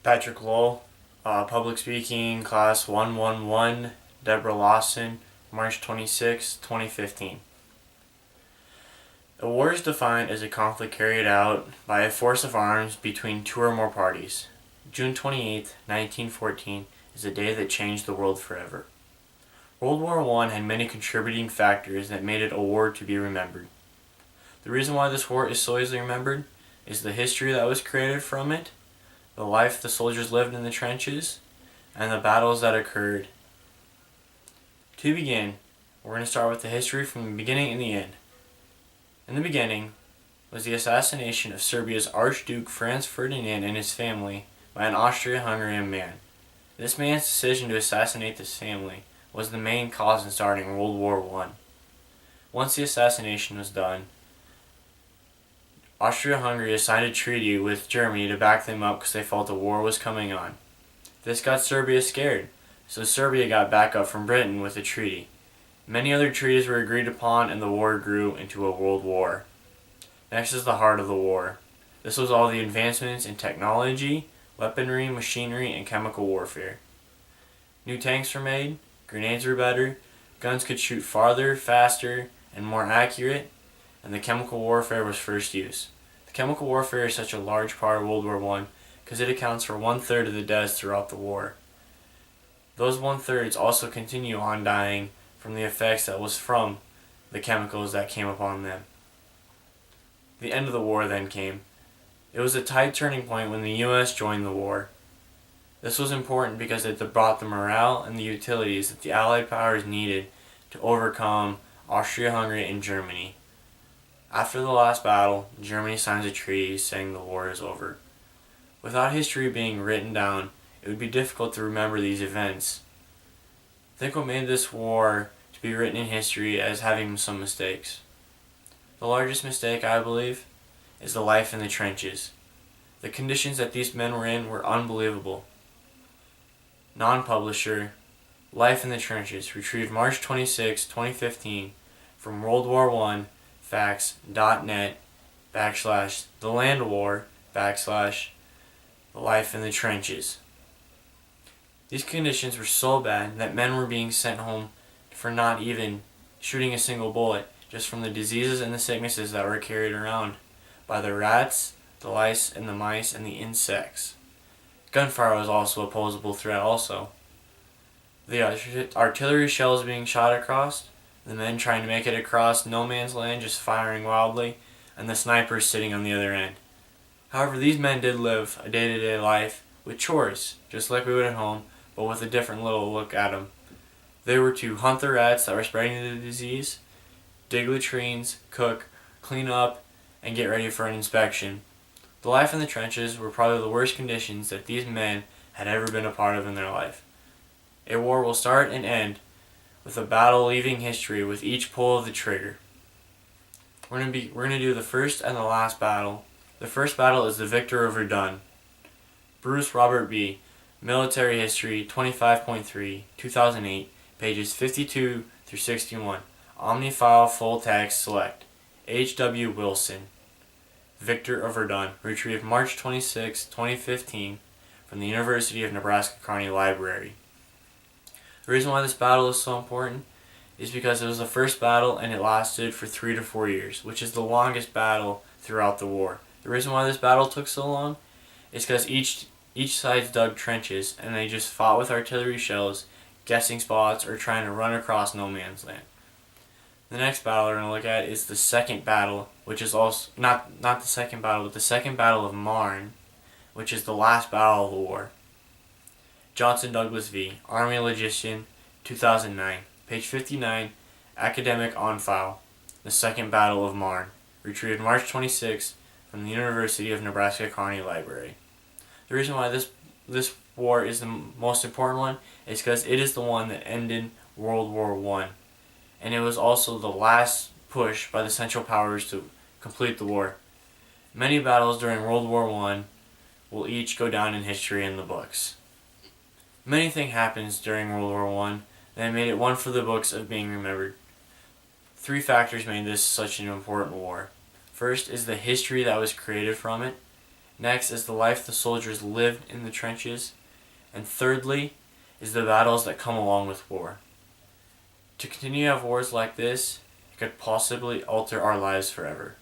Patrick Lowe, Public Speaking, Class 111, Deborah Lawson, March 26, 2015. A war is defined as a conflict carried out by a force of arms between two or more parties. June 28, 1914 is a day that changed the world forever. World War I had many contributing factors that made it a war to be remembered. The reason why this war is so easily remembered is the history that was created from it, the life the soldiers lived in the trenches, and the battles that occurred. To begin, we're going to start with the history from the beginning and the end. In the beginning was the assassination of Serbia's Archduke Franz Ferdinand and his family by an Austria-Hungarian man. This man's decision to assassinate this family was the main cause in starting World War I. Once the assassination was done, Austria-Hungary signed a treaty with Germany to back them up because they felt a war was coming on. This got Serbia scared, so Serbia got backup from Britain with a treaty. Many other treaties were agreed upon and the war grew into a world war. Next is the heart of the war. This was all the advancements in technology, weaponry, machinery, and chemical warfare. New tanks were made, grenades were better, guns could shoot farther, faster, and more accurate, and the chemical warfare was first used. The chemical warfare is such a large part of World War I because it accounts for 1/3 of the deaths throughout the war. Those 1/3 also continue on dying from the effects that was from the chemicals that came upon them. The end of the war then came. It was a tight turning point when the U.S. joined the war. This was important because it brought the morale and the utilities that the Allied powers needed to overcome Austria-Hungary and Germany. After the last battle, Germany signs a treaty saying the war is over. Without history being written down, it would be difficult to remember these events. Think what made this war to be written in history as having some mistakes. The largest mistake, I believe, is the life in the trenches. The conditions that these men were in were unbelievable. Non-publisher, Life in the Trenches, retrieved March 26, 2015 from World War I facts.net/thelandwar/the life in the trenches. These conditions were so bad that men were being sent home for not even shooting a single bullet, just from the diseases and the sicknesses that were carried around by the rats, the lice, and the mice, and the insects. Gunfire was also a posable threat also. The artillery shells being shot across, the men trying to make it across no man's land just firing wildly, and the snipers sitting on the other end. However, these men did live a day-to-day life with chores, just like we would at home, but with a different little look at them. They were to hunt the rats that were spreading the disease, dig latrines, cook, clean up, and get ready for an inspection. The life in the trenches were probably the worst conditions that these men had ever been a part of in their life. A war will start and end with a battle leaving history with each pull of the trigger. We're gonna do the first and the last battle. The first battle is the victor of Verdun. Bruce Robert B., Military History 25.3, 2008, pages 52 through 61. Omnifile full text select. H.W. Wilson. Victor of Verdun, retrieved March 26, 2015 from the University of Nebraska-Kearney Library. The reason why this battle is so important is because it was the first battle and it lasted for 3 to 4 years, which is the longest battle throughout the war. The reason why this battle took so long is because each side dug trenches and they just fought with artillery shells, guessing spots, or trying to run across no man's land. The next battle we're going to look at is the second battle, which is also not the second battle, but the second battle of Marne, which is the last battle of the war. Johnson Douglas v. Army Logician, 2009, page 59, Academic on File. The Second Battle of Marne, retrieved March 26 from the University of Nebraska-Kearney Library. The reason why this war is the most important one is because it is the one that ended World War I. And it was also the last push by the Central Powers to complete the war. Many battles during World War I will each go down in history in the books. Many things happened during World War I that made it one for the books of being remembered. 3 factors made this such an important war. First is the history that was created from it, Next is the life the soldiers lived in the trenches. And thirdly is the battles that come along with war. To continue to have wars like this, it could possibly alter our lives forever.